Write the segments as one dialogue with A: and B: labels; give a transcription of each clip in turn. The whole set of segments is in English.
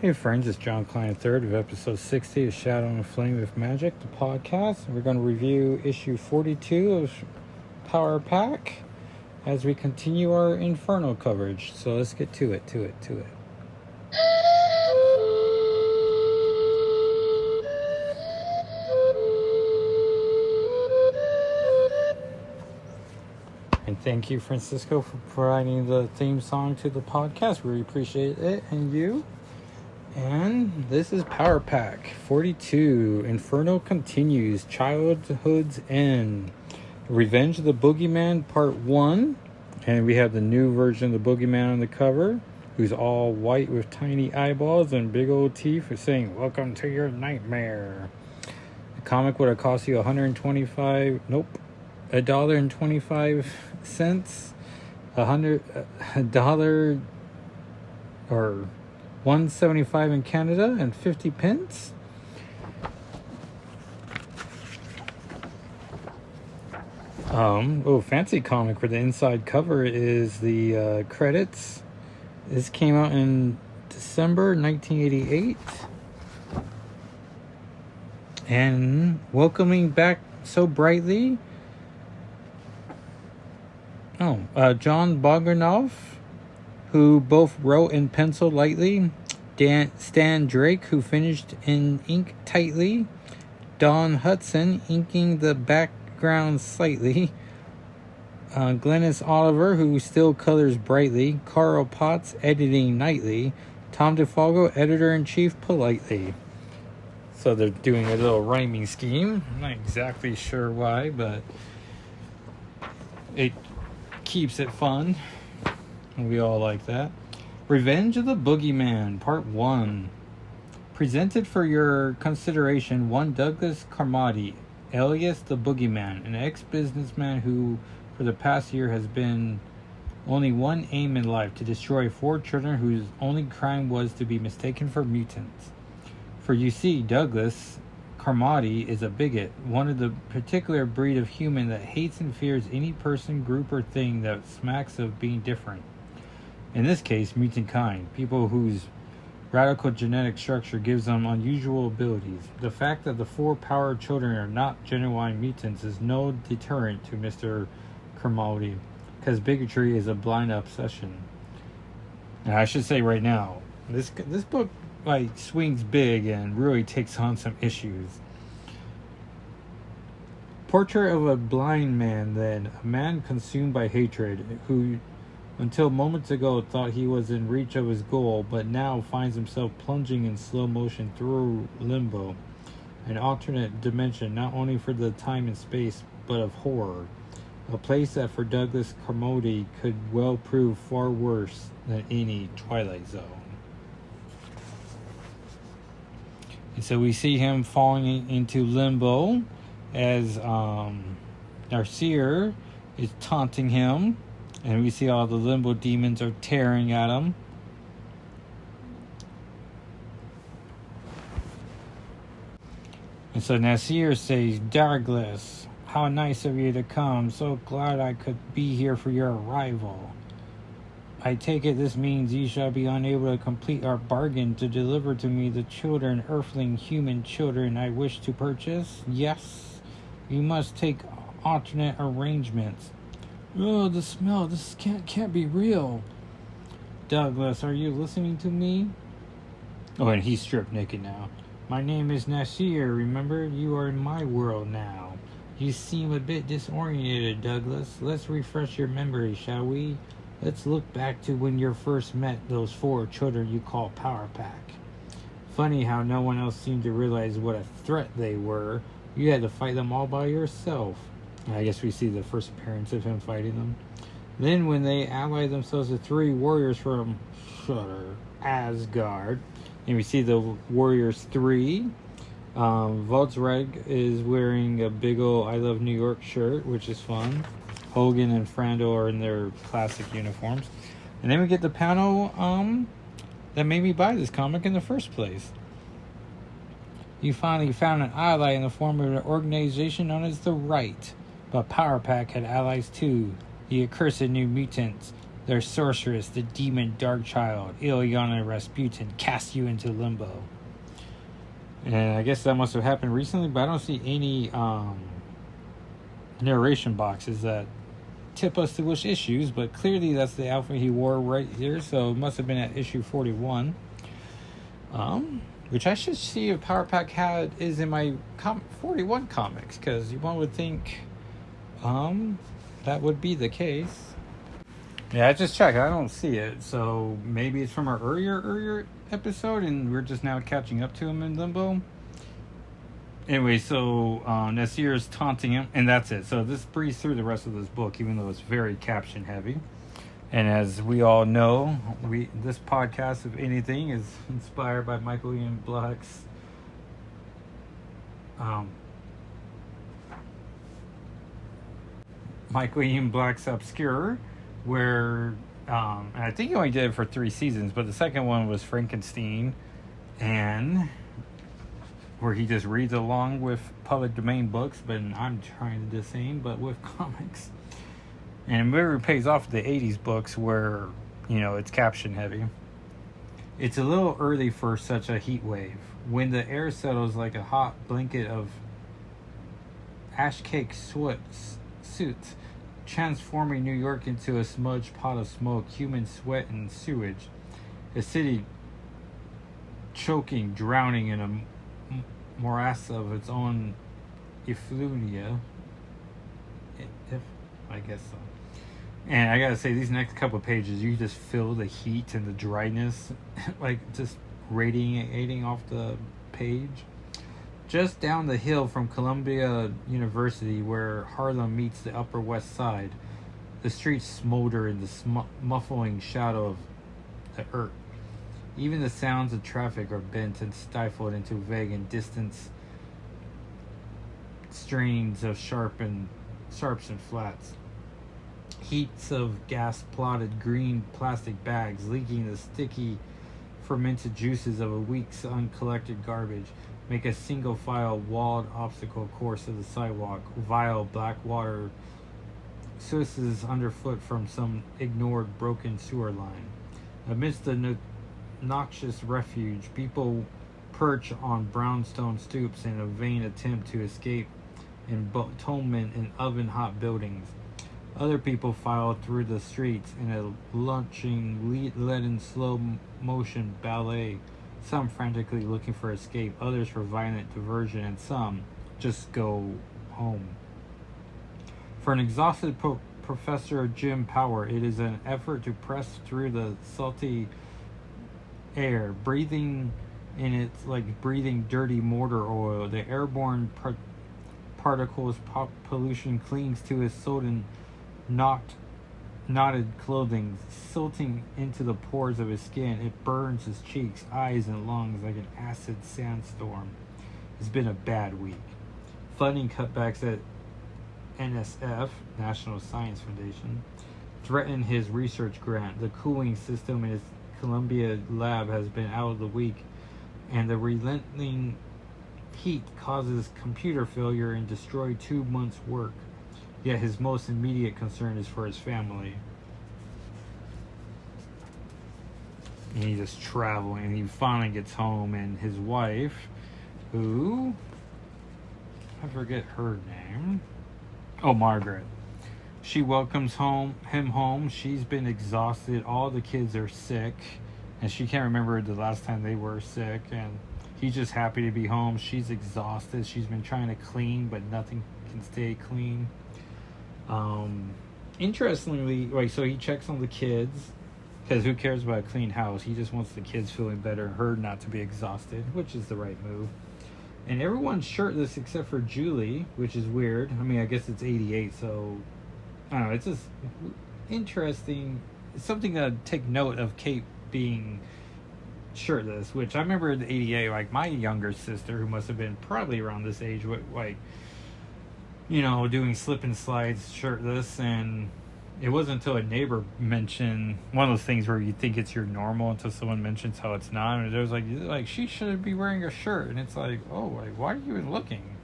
A: Hey friends, it's John Klein III of episode 60 of Shadow and Flame with Magic, the podcast. We're going to review issue 42 of Power Pack as we continue our Inferno coverage. So let's get to it. And thank you, Francisco, for providing the theme song to the podcast. We really appreciate it, and you. And this is Power Pack 42. Inferno continues. Childhood's End. Revenge of the Boogeyman Part 1. And we have the new version of the Boogeyman on the cover, who's all white with tiny eyeballs and big old teeth, for saying, "Welcome to your nightmare." The comic would have cost you $1.25. Nope. $1.25. $100 or $1.75 in Canada and 50 pence. Fancy comic where the inside cover is the credits. This came out in December 1988. And welcoming back so brightly, John Bogdanov, who both wrote and penciled lightly, Stan Drake, who finished in ink tightly, Don Hudson inking the background slightly, Glennis Oliver, who still colors brightly, Carl Potts editing nightly, Tom DeFalco, editor-in-chief politely. So they're doing a little rhyming scheme. I'm not exactly sure why, but it keeps it fun. We all like that. Revenge of the Boogeyman, Part 1. Presented for your consideration, one Douglas Carmody, alias the Boogeyman, an ex-businessman who, for the past year, has been only one aim in life: to destroy 4 children whose only crime was to be mistaken for mutants. For you see, Douglas Carmody is a bigot, one of the particular breed of human that hates and fears any person, group, or thing that smacks of being different. In this case, mutant kind, people whose radical genetic structure gives them unusual abilities. The fact that the 4 power children are not genuine mutants is no deterrent to Mr. Carmody, because bigotry is a blind obsession. And I should say right now, this book swings big and really takes on some issues. Portrait of a blind man, then, a man consumed by hatred, who until moments ago thought he was in reach of his goal, but now finds himself plunging in slow motion through limbo, an alternate dimension not only for the time and space, but of horror, a place that for Douglas Carmody could well prove far worse than any Twilight Zone. And so we see him falling into limbo as Narcier is taunting him. And we see all the limbo demons are tearing at him. And so Nasir says, "Douglas, how nice of you to come. So glad I could be here for your arrival. I take it this means you shall be unable to complete our bargain to deliver to me the children, earthling human children I wish to purchase. Yes, you must take alternate arrangements." "Oh, the smell. This can't be real." "Douglas, are you listening to me?" Oh, and he's stripped naked now. "My name is Nasir. Remember, you are in my world now. You seem a bit disoriented, Douglas. Let's refresh your memory, shall we? Let's look back to when you first met those 4 children you call Power Pack. Funny how no one else seemed to realize what a threat they were. You had to fight them all by yourself." I guess we see the first appearance of him fighting them. "Then when they allied themselves to 3 warriors from Asgard," and we see the Warriors 3. Voltzreg is wearing a big old I Love New York shirt, which is fun. Hogan and Frando are in their classic uniforms. And then we get the panel that made me buy this comic in the first place. "You finally found an ally in the form of an organization known as the Right. But Power Pack had allies too, the accursed new mutants. Their sorceress, the demon Darkchild, Ilyana Rasputin, cast you into limbo. And I guess that must have happened recently, but I don't see any narration boxes that tip us to which issues, but clearly that's the outfit he wore right here, so it must have been at issue 41. Which I should see if Power Pack is in my 41 comics, because one would think that would be the case. Yeah, I just checked. I don't see it, so maybe it's from our earlier episode, and we're just now catching up to him in limbo. Anyway, so Nasir is taunting him, and that's it. So this breezes through the rest of this book, even though it's very caption heavy. And as we all know, this podcast, if anything, is inspired by Michael Ian Black's Obscure, where and I think he only did it for 3 seasons, but the second one was Frankenstein, and where he just reads along with public domain books, but I'm trying to do the same, but with comics. And it really pays off the 80s books where, it's caption heavy. It's a little early for such a heat wave. When the air settles like a hot blanket of ash cake suits, transforming New York into a smudged pot of smoke, human sweat, and sewage. A city choking, drowning in a morass of its own effluvia. I guess so. And I gotta say, these next couple pages, you just feel the heat and the dryness, like just radiating off the page. Just down the hill from Columbia University, where Harlem meets the Upper West Side, the streets smolder in the muffling shadow of the earth. Even the sounds of traffic are bent and stifled into vague and distant strains of sharps and flats. Heaps of gas-plotted green plastic bags leaking the sticky, fermented juices of a week's uncollected garbage make a single-file walled obstacle course of the sidewalk. Vile black water sources underfoot from some ignored broken sewer line. Amidst the noxious refuge, people perch on brownstone stoops in a vain attempt to escape atonement in oven-hot buildings. Other people file through the streets in a lunching, leaden, slow-motion ballet, some frantically looking for escape, others for violent diversion, and some just go home. For an exhausted Professor Jim Power, it is an effort to press through the salty air, breathing in it like breathing dirty motor oil. The airborne particles pollution clings to his sodden knotted clothing, silting into the pores of his skin. It burns his cheeks, eyes, and lungs like an acid sandstorm. It's been a bad week. Funding cutbacks at NSF, National Science Foundation, threaten his research grant. The cooling system in his Columbia lab has been out of the week, and the relenting heat causes computer failure and destroyed 2 months' work. Yet his most immediate concern is for his family. And he's just traveling, and he finally gets home, and his wife, who, I forget her name. Oh, Margaret. She welcomes him home. She's been exhausted. All the kids are sick, and she can't remember the last time they were sick, and he's just happy to be home. She's exhausted. She's been trying to clean, but nothing can stay clean. Interestingly, so he checks on the kids, because who cares about a clean house? He just wants the kids feeling better, her not to be exhausted, which is the right move. And everyone's shirtless except for Julie, which is weird. I mean, I guess it's 88, so I don't know. It's just interesting. It's something to take note of Kate being shirtless, which I remember in 88, like my younger sister, who must have been probably around this age, like, doing slip and slides shirtless, and it wasn't until a neighbor mentioned one of those things where you think it's your normal until someone mentions how it's not, and there's like she should be wearing a shirt, and it's like, oh, like, why are you even looking?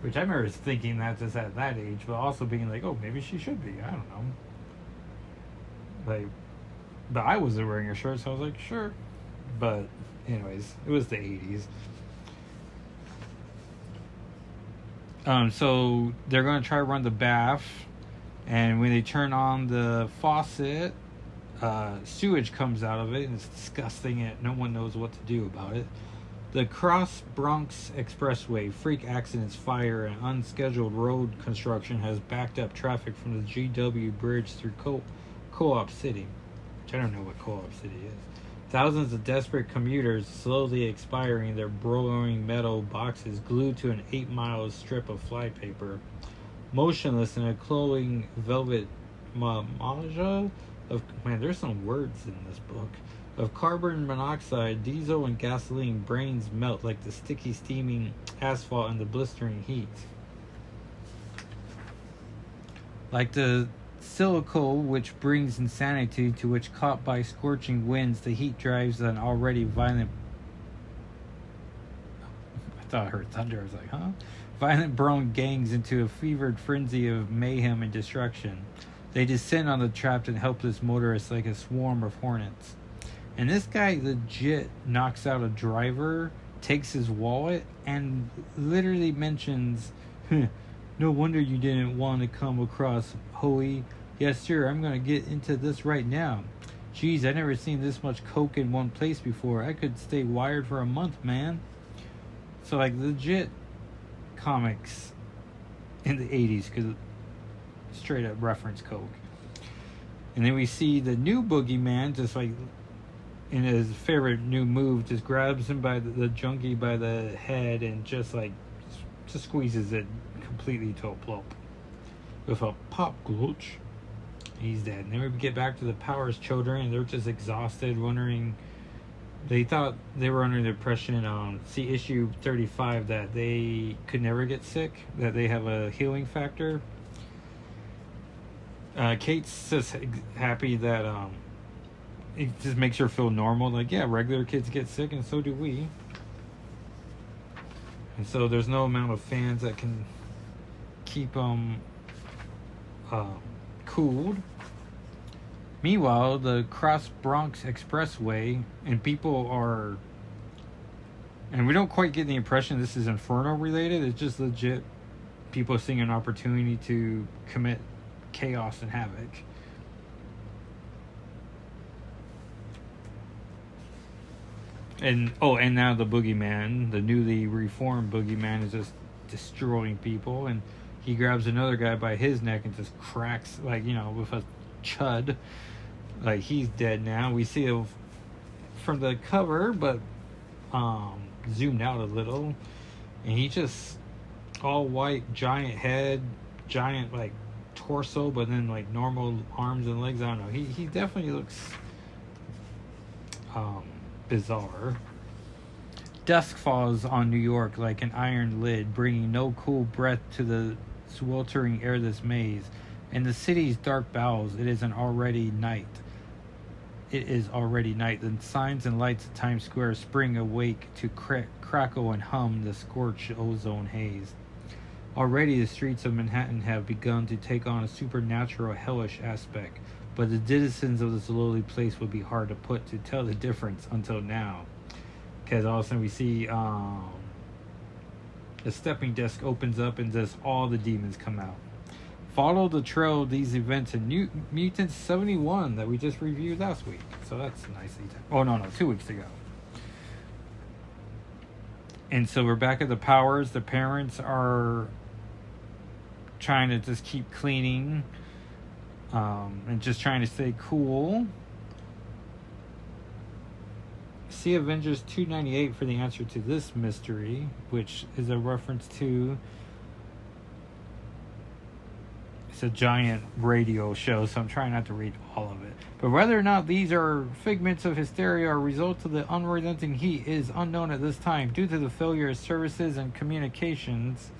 A: Which I remember thinking that just at that age, but also being like, oh, maybe she should be. I don't know. Like, but I wasn't wearing a shirt, so I was like, sure. But anyways, it was the 80s. So they're gonna try to run the bath, and when they turn on the faucet, sewage comes out of it, and it's disgusting. And no one knows what to do about it. The Cross Bronx Expressway, freak accidents, fire, and unscheduled road construction has backed up traffic from the GW Bridge through Co-op City, which I don't know what Co-op City is. Thousands of desperate commuters slowly expiring their broiling metal boxes glued to an 8-mile strip of flypaper, motionless in a cloying velvet maja of... Man, there's some words in this book. Of carbon monoxide, diesel, and gasoline, brains melt like the sticky, steaming asphalt in the blistering heat. Like the silico which brings insanity, to which, caught by scorching winds, the heat drives an already violent... I thought I heard thunder. I was like, huh? Violent brown gangs into a fevered frenzy of mayhem and destruction. They descend on the trapped and helpless motorists like a swarm of hornets. And this guy legit knocks out a driver, takes his wallet, and literally mentions, no wonder you didn't want to come across, Hoey. Yes, sir, I'm going to get into this right now. Geez, I never seen this much coke in one place before. I could stay wired for a month, man. So, like, legit comics in the 80s, because straight up reference coke. And then we see the new boogeyman just, like, in his favorite new move, just grabs him by the junkie by the head and just squeezes it completely to a plump with a pop glitch. He's dead. And then we get back to the Powers children, and they're just exhausted, wondering. They thought they were under the impression, see issue 35, that they could never get sick, that they have a healing factor. Kate's just happy that it just makes her feel normal. Like, yeah, regular kids get sick, and so do we. And so there's no amount of fans that can keep them cooled. Meanwhile, the Cross Bronx Expressway, and people are... And we don't quite get the impression this is Inferno related. It's just legit people seeing an opportunity to commit chaos and havoc. And now the boogeyman, the newly reformed boogeyman, is just destroying people, and he grabs another guy by his neck and just cracks, like, with a chud. Like, he's dead now. We see it from the cover, but zoomed out a little, and he just all white, giant head, giant like torso, but then like normal arms and legs. I don't know. He definitely looks bizarre. Dusk falls on New York like an iron lid, bringing no cool breath to the sweltering air this maze. In the city's dark bowels, it is already night. The signs and lights of Times Square spring awake to crackle and hum the scorched ozone haze. Already the streets of Manhattan have begun to take on a supernatural, hellish aspect, but the denizens of this lowly place would be hard to put to tell the difference until now. Because all of a sudden we see the stepping desk opens up and just all the demons come out. Follow the trail of these events in New Mutants 71 that we just reviewed last week. So that's nicely done. Oh, no, 2 weeks ago. And so we're back at the Powers. The parents are trying to just keep cleaning and just trying to stay cool. See Avengers 298 for the answer to this mystery, which is a reference to... It's a giant radio show, so I'm trying not to read all of it. But whether or not these are figments of hysteria or results of the unrelenting heat is unknown at this time. Due to the failure of services and communications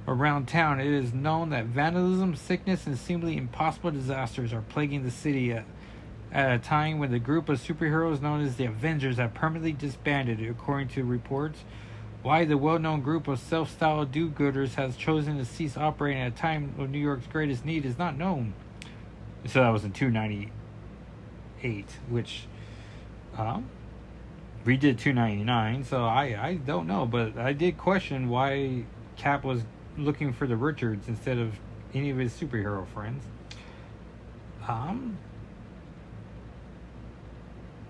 A: around town, it is known that vandalism, sickness, and seemingly impossible disasters are plaguing the city at a time when the group of superheroes known as the Avengers have permanently disbanded, according to reports. Why the well-known group of self-styled do-gooders has chosen to cease operating at a time of New York's greatest need is not known. So that was in 290. 8, which we did $2.99, so I don't know, but I did question why Cap was looking for the Richards instead of any of his superhero friends.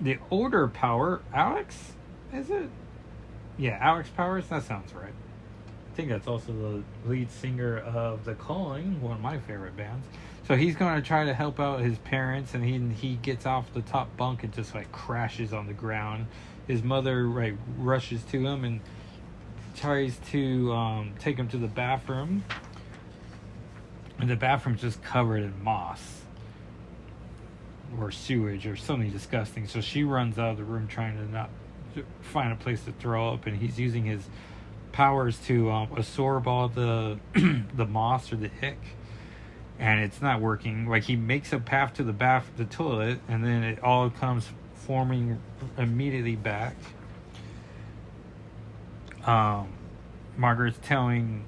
A: The older Power, Alex, is it? Yeah, Alex Powers, that sounds right. I think that's also the lead singer of The Calling, one of my favorite bands. So he's going to try to help out his parents, and he gets off the top bunk and just like crashes on the ground. His mother rushes to him and tries to take him to the bathroom, and the bathroom's just covered in moss or sewage or something disgusting. So she runs out of the room trying to not find a place to throw up, and he's using his powers to absorb all the the moss or the ick, and it's not working. Like, he makes a path to the toilet, and then it all comes forming immediately back. Margaret's telling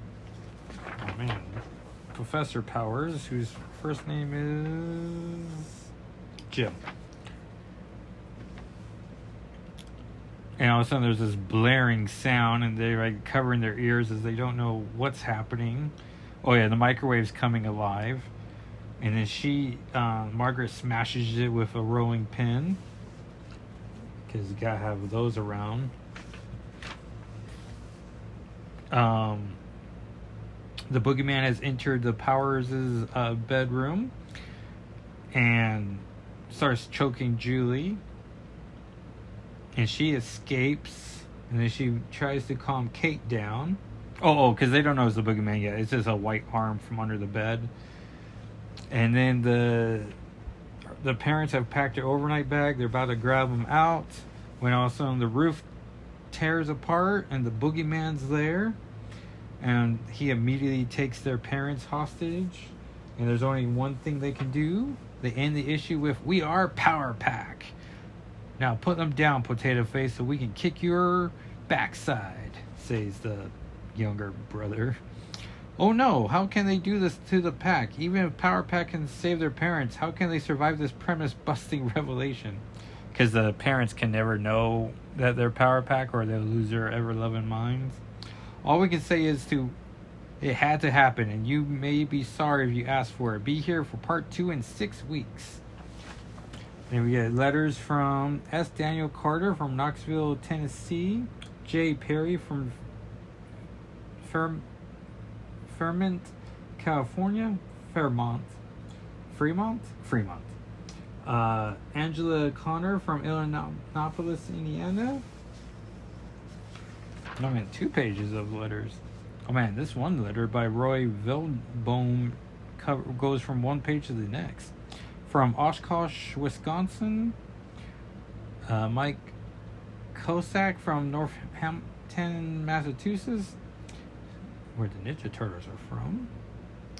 A: Professor Powers, whose first name is Jim, and all of a sudden there's this blaring sound, and they're like covering their ears as they don't know what's happening. Oh yeah, the microwave's coming alive, and then Margaret smashes it with a rolling pin, because you gotta have those around. The boogeyman has entered the Powers' bedroom and starts choking Julie, and she escapes, and then she tries to calm Kate down. Because they don't know it's the boogeyman yet. It's just a white arm from under the bed. And then the parents have packed their overnight bag. They're about to grab them out when all of a sudden the roof tears apart and the boogeyman's there, and he immediately takes their parents hostage, and there's only one thing they can do. They end the issue with, "We are Power Pack. Now put them down, Potato Face, so we can kick your backside," says the younger brother. Oh no, how can they do this to the pack? Even if Power Pack can save their parents, how can they survive this premise-busting revelation? Because the parents can never know that they're Power Pack, or they'll lose their ever-loving minds. All we can say is it had to happen, and you may be sorry if you asked for it. Be here for part 2 in 6 weeks. Then we get letters from S. Daniel Carter from Knoxville, Tennessee. J. Perry from Fremont, California. Fremont. Angela Connor from Illinois, Indiana. Oh man, 2 pages of letters. Oh man, this one letter by Roy Veldbohm goes from one page to the next. From Oshkosh, Wisconsin. Mike Kosak from Northampton, Massachusetts, where the Ninja Turtles are from,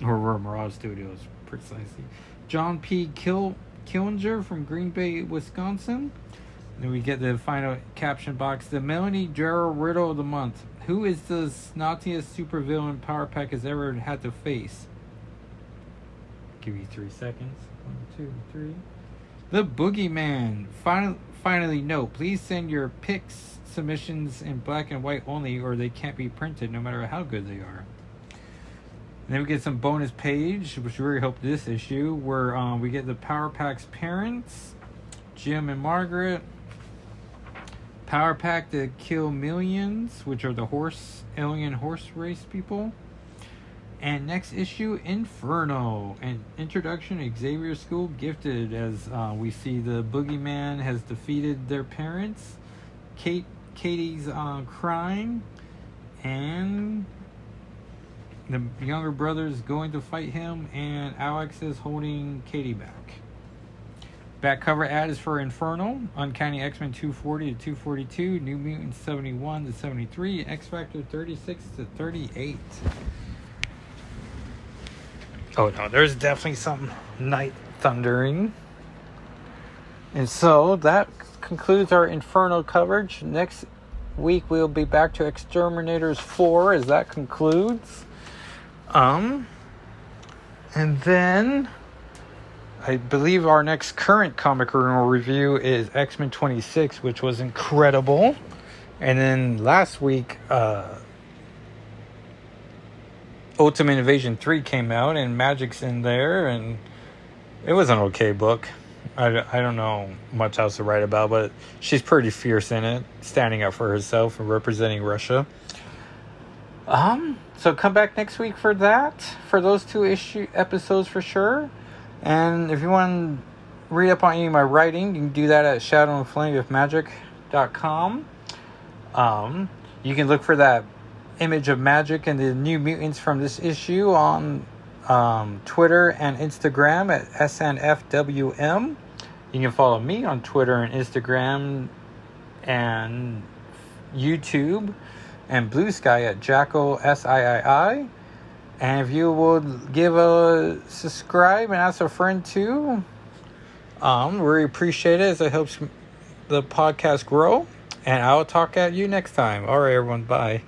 A: or where Mirage Studios precisely. John P. Killinger from Green Bay, Wisconsin. Then we get the final caption box. The Melanie Gerald Riddle of the Month. Who is the snottiest supervillain Power Pack has ever had to face? Give you 3 seconds. 1, 2, 3. The Boogeyman. Finally, note. Please send your pics submissions in black and white only, or they can't be printed no matter how good they are. And then we get some bonus page, which we really hope this issue, where we get the Power Pack's parents, Jim and Margaret. Power Pack to kill millions, which are the alien horse race people. And next issue, Inferno, an introduction to Xavier School Gifted, as we see the boogeyman has defeated their parents. Katie's crying, and the younger brother's going to fight him, and Alex is holding Katie back. Back cover ad is for Inferno, Uncanny X-Men 240 to 242, New Mutants 71 to 73, X-Factor 36 to 38. Oh no, there's definitely some night thundering. And so that concludes our Inferno coverage. Next week we'll be back to Exterminators 4 as that concludes. And then I believe our next current comic room review is X-Men 26, which was incredible. And then last week, Ultimate Invasion 3 came out, and Magic's in there, and it was an okay book. I don't know much else to write about, but she's pretty fierce in it, standing up for herself and representing Russia. So come back next week for that, for those two episodes for sure. And if you want to read up on any of my writing, you can do that at shadowandflameofmagic.com. You can look for that image of Magic and the New Mutants from this issue on Twitter and Instagram at SNFWM. You can follow me on Twitter and Instagram and YouTube and Blue Sky at Jackal SIII. And if you would give a subscribe and ask a friend too, we appreciate it, as it helps the podcast grow. And I'll talk at you next time. All right, everyone. Bye.